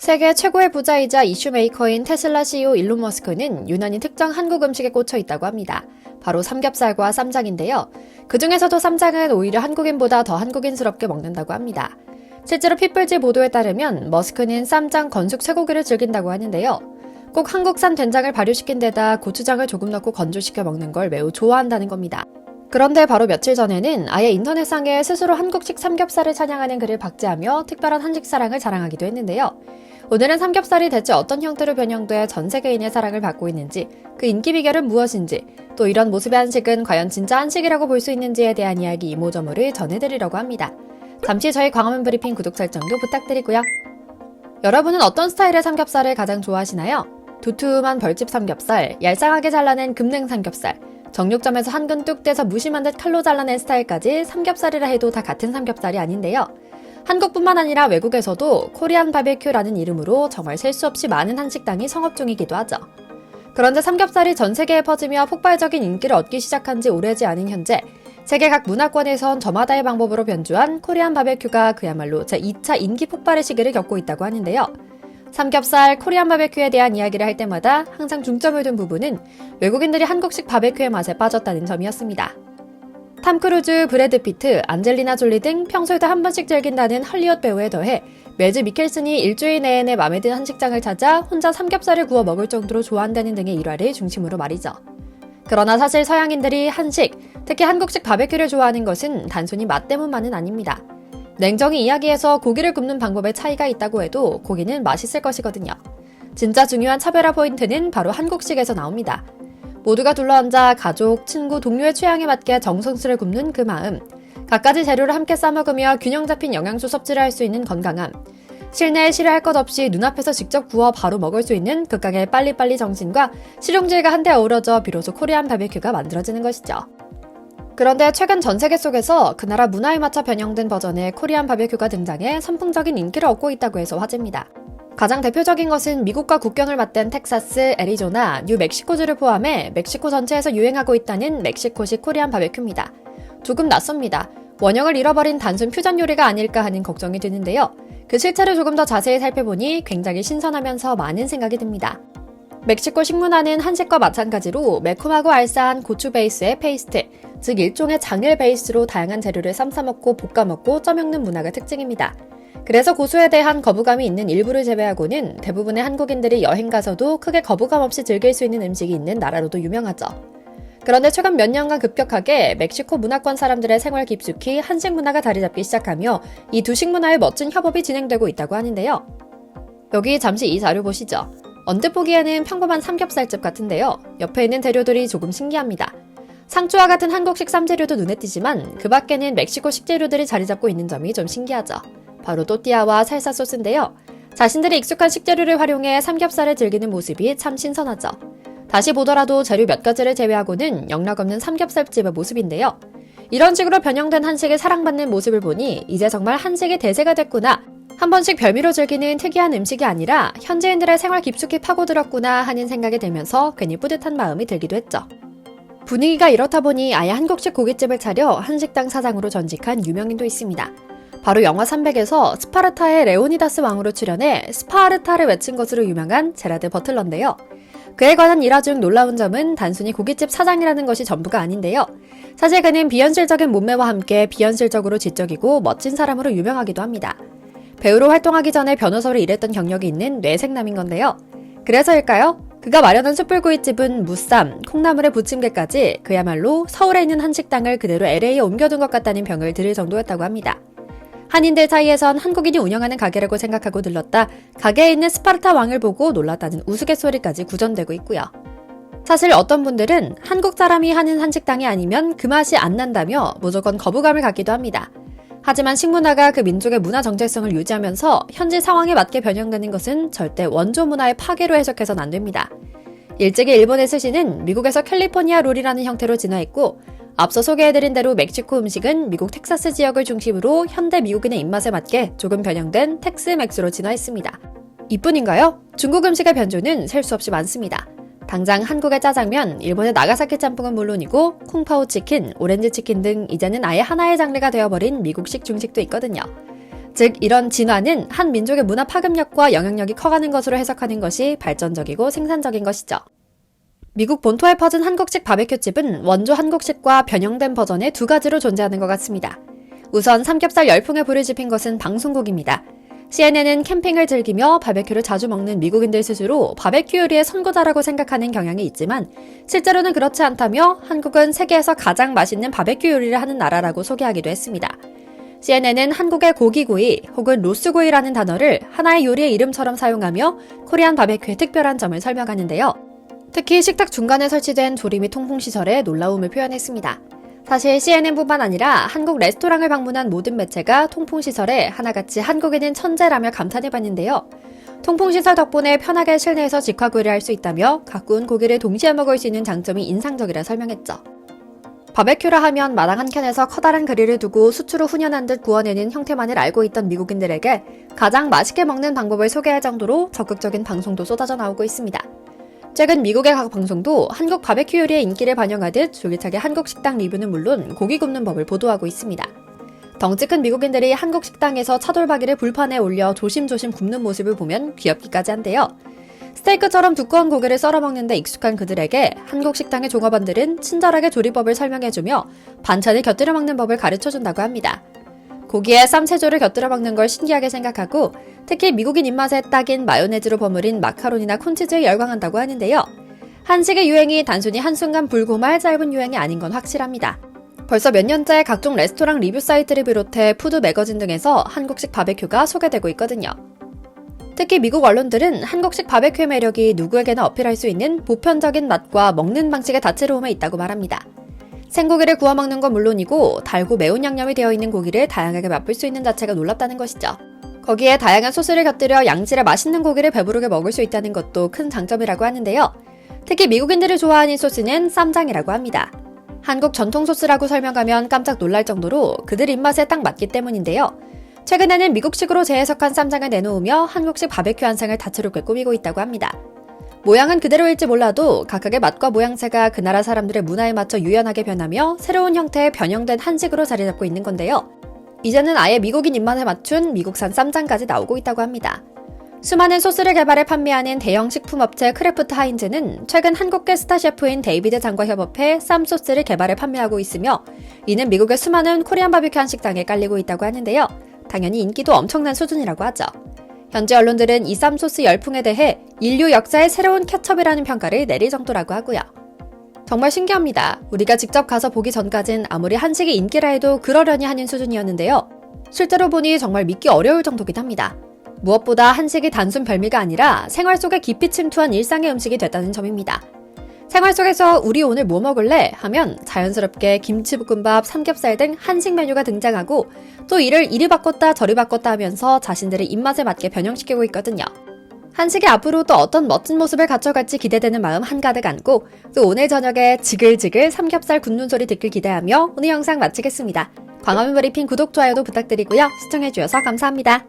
세계 최고의 부자이자 이슈메이커인 테슬라 CEO 일론 머스크는 유난히 특정 한국 음식에 꽂혀 있다고 합니다. 바로 삼겹살과 쌈장인데요. 그 중에서도 쌈장은 오히려 한국인보다 더 한국인스럽게 먹는다고 합니다. 실제로 피플지 보도에 따르면 머스크는 쌈장 건숙 쇠고기를 즐긴다고 하는데요. 꼭 한국산 된장을 발효시킨 데다 고추장을 조금 넣고 건조시켜 먹는 걸 매우 좋아한다는 겁니다. 그런데 바로 며칠 전에는 아예 인터넷상에 스스로 한국식 삼겹살을 찬양하는 글을 박제하며 특별한 한식 사랑을 자랑하기도 했는데요. 오늘은 삼겹살이 대체 어떤 형태로 변형돼 전 세계인의 사랑을 받고 있는지, 그 인기 비결은 무엇인지, 또 이런 모습의 한식은 과연 진짜 한식이라고 볼 수 있는지에 대한 이야기 이모저모를 전해드리려고 합니다. 잠시 저희 광화문 브리핑 구독 설정도 부탁드리고요. 여러분은 어떤 스타일의 삼겹살을 가장 좋아하시나요? 두툼한 벌집 삼겹살, 얄쌍하게 잘라낸 금냉 삼겹살, 정육점에서 한 근 뚝 떼서 무심한 듯 칼로 잘라낸 스타일까지 삼겹살이라 해도 다 같은 삼겹살이 아닌데요. 한국뿐만 아니라 외국에서도 코리안 바베큐라는 이름으로 정말 셀 수 없이 많은 한식당이 성업 중이기도 하죠. 그런데 삼겹살이 전 세계에 퍼지며 폭발적인 인기를 얻기 시작한 지 오래지 않은 현재, 세계 각 문화권에선 저마다의 방법으로 변주한 코리안 바베큐가 그야말로 제2차 인기 폭발의 시기를 겪고 있다고 하는데요. 삼겹살, 코리안 바베큐에 대한 이야기를 할 때마다 항상 중점을 둔 부분은 외국인들이 한국식 바베큐의 맛에 빠졌다는 점이었습니다. 탐 크루즈, 브래드 피트, 안젤리나 졸리 등 평소에도 한 번씩 즐긴다는 헐리우드 배우에 더해 매즈 미켈슨이 일주일 내내 맘에 든 한식장을 찾아 혼자 삼겹살을 구워 먹을 정도로 좋아한다는 등의 일화를 중심으로 말이죠. 그러나 사실 서양인들이 한식, 특히 한국식 바베큐를 좋아하는 것은 단순히 맛 때문만은 아닙니다. 냉정히 이야기해서 고기를 굽는 방법에 차이가 있다고 해도 고기는 맛있을 것이거든요. 진짜 중요한 차별화 포인트는 바로 한국식에서 나옵니다. 모두가 둘러앉아 가족, 친구, 동료의 취향에 맞게 정성스레 굽는 그 마음, 갖가지 재료를 함께 싸먹으며 균형 잡힌 영양소 섭취를 할 수 있는 건강함, 실내에 실할 것 없이 눈앞에서 직접 구워 바로 먹을 수 있는 극강의 빨리빨리 정신과 실용주의가 한데 어우러져 비로소 코리안 바베큐가 만들어지는 것이죠. 그런데 최근 전 세계 속에서 그 나라 문화에 맞춰 변형된 버전의 코리안 바베큐가 등장해 선풍적인 인기를 얻고 있다고 해서 화제입니다. 가장 대표적인 것은 미국과 국경을 맞댄 텍사스, 애리조나, 뉴멕시코주를 포함해 멕시코 전체에서 유행하고 있다는 멕시코식 코리안 바베큐입니다. 조금 낯섭니다. 원형을 잃어버린 단순 퓨전 요리가 아닐까 하는 걱정이 드는데요. 그 실체를 조금 더 자세히 살펴보니 굉장히 신선하면서 많은 생각이 듭니다. 멕시코 식문화는 한식과 마찬가지로 매콤하고 알싸한 고추 베이스의 페이스트, 즉 일종의 장을 베이스로 다양한 재료를 쌈싸먹고 볶아먹고 쪄먹는 문화가 특징입니다. 그래서 고수에 대한 거부감이 있는 일부를 제외하고는 대부분의 한국인들이 여행 가서도 크게 거부감 없이 즐길 수 있는 음식이 있는 나라로도 유명하죠. 그런데 최근 몇 년간 급격하게 멕시코 문화권 사람들의 생활 깊숙이 한식 문화가 자리 잡기 시작하며 이 두 식문화의 멋진 협업이 진행되고 있다고 하는데요. 여기 잠시 이 자료 보시죠. 언뜻 보기에는 평범한 삼겹살집 같은데요. 옆에 있는 재료들이 조금 신기합니다. 상추와 같은 한국식 쌈재료도 눈에 띄지만 그 밖에는 멕시코 식재료들이 자리 잡고 있는 점이 좀 신기하죠. 바로 또띠아와 살사 소스인데요. 자신들의 익숙한 식재료를 활용해 삼겹살을 즐기는 모습이 참 신선하죠. 다시 보더라도 재료 몇 가지를 제외하고는 영락없는 삼겹살집의 모습인데요. 이런 식으로 변형된 한식이 사랑받는 모습을 보니 이제 정말 한식이 대세가 됐구나, 한 번씩 별미로 즐기는 특이한 음식이 아니라 현지인들의 생활 깊숙이 파고들었구나 하는 생각이 들면서 괜히 뿌듯한 마음이 들기도 했죠. 분위기가 이렇다 보니 아예 한국식 고깃집을 차려 한식당 사장으로 전직한 유명인도 있습니다. 바로 영화 300에서 스파르타의 레오니다스 왕으로 출연해 스파르타를 외친 것으로 유명한 제라드 버틀러인데요. 그에 관한 일화 중 놀라운 점은 단순히 고깃집 사장이라는 것이 전부가 아닌데요. 사실 그는 비현실적인 몸매와 함께 비현실적으로 지적이고 멋진 사람으로 유명하기도 합니다. 배우로 활동하기 전에 변호사로 일했던 경력이 있는 뇌생남인 건데요. 그래서일까요? 그가 마련한 숯불구이집은 무쌈, 콩나물에 부침개까지 그야말로 서울에 있는 한식당을 그대로 LA에 옮겨둔 것 같다는 평을 들을 정도였다고 합니다. 한인들 사이에선 한국인이 운영하는 가게라고 생각하고 들렀다 가게에 있는 스파르타 왕을 보고 놀랐다는 우스갯소리까지 구전되고 있고요. 사실 어떤 분들은 한국 사람이 하는 한식당이 아니면 그 맛이 안 난다며 무조건 거부감을 갖기도 합니다. 하지만 식문화가 그 민족의 문화 정체성을 유지하면서 현지 상황에 맞게 변형되는 것은 절대 원조 문화의 파괴로 해석해서는 안 됩니다. 일찍이 일본의 스시는 미국에서 캘리포니아 롤이라는 형태로 진화했고, 앞서 소개해드린 대로 멕시코 음식은 미국 텍사스 지역을 중심으로 현대 미국인의 입맛에 맞게 조금 변형된 텍스맥스로 진화했습니다. 이뿐인가요? 중국 음식의 변주는 셀 수 없이 많습니다. 당장 한국의 짜장면, 일본의 나가사키 짬뽕은 물론이고 콩파오 치킨, 오렌지 치킨 등 이제는 아예 하나의 장르가 되어버린 미국식 중식도 있거든요. 즉 이런 진화는 한 민족의 문화 파급력과 영향력이 커가는 것으로 해석하는 것이 발전적이고 생산적인 것이죠. 미국 본토에 퍼진 한국식 바베큐집은 원조 한국식과 변형된 버전의 두 가지로 존재하는 것 같습니다. 우선 삼겹살 열풍에 불을 지핀 것은 방송국입니다. CNN은 캠핑을 즐기며 바베큐를 자주 먹는 미국인들 스스로 바베큐 요리의 선구자라고 생각하는 경향이 있지만 실제로는 그렇지 않다며 한국은 세계에서 가장 맛있는 바베큐 요리를 하는 나라라고 소개하기도 했습니다. CNN은 한국의 고기구이 혹은 로스구이라는 단어를 하나의 요리의 이름처럼 사용하며 코리안 바베큐의 특별한 점을 설명하는데요. 특히 식탁 중간에 설치된 조리 및 통풍시설에 놀라움을 표현했습니다. 사실 CNN뿐만 아니라 한국 레스토랑을 방문한 모든 매체가 통풍시설에 하나같이 한국인은 천재라며 감탄해봤는데요. 통풍시설 덕분에 편하게 실내에서 직화구이를 할 수 있다며 가꾸운 고기를 동시에 먹을 수 있는 장점이 인상적이라 설명했죠. 바베큐라 하면 마당 한켠에서 커다란 그릴을 두고 수추로 훈연한 듯 구워내는 형태만을 알고 있던 미국인들에게 가장 맛있게 먹는 방법을 소개할 정도로 적극적인 방송도 쏟아져 나오고 있습니다. 최근 미국의 각 방송도 한국 바베큐 요리의 인기를 반영하듯 줄기차게 한국 식당 리뷰는 물론 고기 굽는 법을 보도하고 있습니다. 덩치 큰 미국인들이 한국 식당에서 차돌박이를 불판에 올려 조심조심 굽는 모습을 보면 귀엽기까지 한데요. 스테이크처럼 두꺼운 고기를 썰어 먹는 데 익숙한 그들에게 한국 식당의 종업원들은 친절하게 조리법을 설명해주며 반찬을 곁들여 먹는 법을 가르쳐준다고 합니다. 고기에 쌈채조를 곁들여 먹는 걸 신기하게 생각하고 특히 미국인 입맛에 딱인 마요네즈로 버무린 마카로니나 콘치즈에 열광한다고 하는데요. 한식의 유행이 단순히 한순간 불고 말 짧은 유행이 아닌 건 확실합니다. 벌써 몇 년째 각종 레스토랑 리뷰 사이트를 비롯해 푸드 매거진 등에서 한국식 바베큐가 소개되고 있거든요. 특히 미국 언론들은 한국식 바베큐의 매력이 누구에게나 어필할 수 있는 보편적인 맛과 먹는 방식의 다채로움에 있다고 말합니다. 생고기를 구워 먹는 건 물론이고 달고 매운 양념이 되어 있는 고기를 다양하게 맛볼 수 있는 자체가 놀랍다는 것이죠. 거기에 다양한 소스를 곁들여 양질의 맛있는 고기를 배부르게 먹을 수 있다는 것도 큰 장점이라고 하는데요. 특히 미국인들이 좋아하는 소스는 쌈장이라고 합니다. 한국 전통 소스라고 설명하면 깜짝 놀랄 정도로 그들 입맛에 딱 맞기 때문인데요. 최근에는 미국식으로 재해석한 쌈장을 내놓으며 한국식 바베큐 한상을 다채롭게 꾸미고 있다고 합니다. 모양은 그대로일지 몰라도 각각의 맛과 모양새가 그 나라 사람들의 문화에 맞춰 유연하게 변하며 새로운 형태의 변형된 한식으로 자리 잡고 있는 건데요. 이제는 아예 미국인 입맛에 맞춘 미국산 쌈장까지 나오고 있다고 합니다. 수많은 소스를 개발해 판매하는 대형 식품업체 크래프트 하인즈는 최근 한국계 스타 셰프인 데이비드 장과 협업해 쌈소스를 개발해 판매하고 있으며 이는 미국의 수많은 코리안 바비큐 한식당에 깔리고 있다고 하는데요. 당연히 인기도 엄청난 수준이라고 하죠. 현지 언론들은 이 쌈소스 열풍에 대해 인류 역사의 새로운 케첩이라는 평가를 내릴 정도라고 하고요. 정말 신기합니다. 우리가 직접 가서 보기 전까진 아무리 한식이 인기라 해도 그러려니 하는 수준이었는데요. 실제로 보니 정말 믿기 어려울 정도긴 합니다. 무엇보다 한식이 단순 별미가 아니라 생활 속에 깊이 침투한 일상의 음식이 됐다는 점입니다. 생활 속에서 우리 오늘 뭐 먹을래? 하면 자연스럽게 김치볶음밥, 삼겹살 등 한식 메뉴가 등장하고 또 이를 이리 바꿨다 저리 바꿨다 하면서 자신들의 입맛에 맞게 변형시키고 있거든요. 한식이 앞으로 또 어떤 멋진 모습을 갖춰갈지 기대되는 마음 한가득 안고 또 오늘 저녁에 지글지글 삼겹살 굽는 소리 듣길 기대하며 오늘 영상 마치겠습니다. 광화문 브리핑 구독, 좋아요도 부탁드리고요. 시청해주셔서 감사합니다.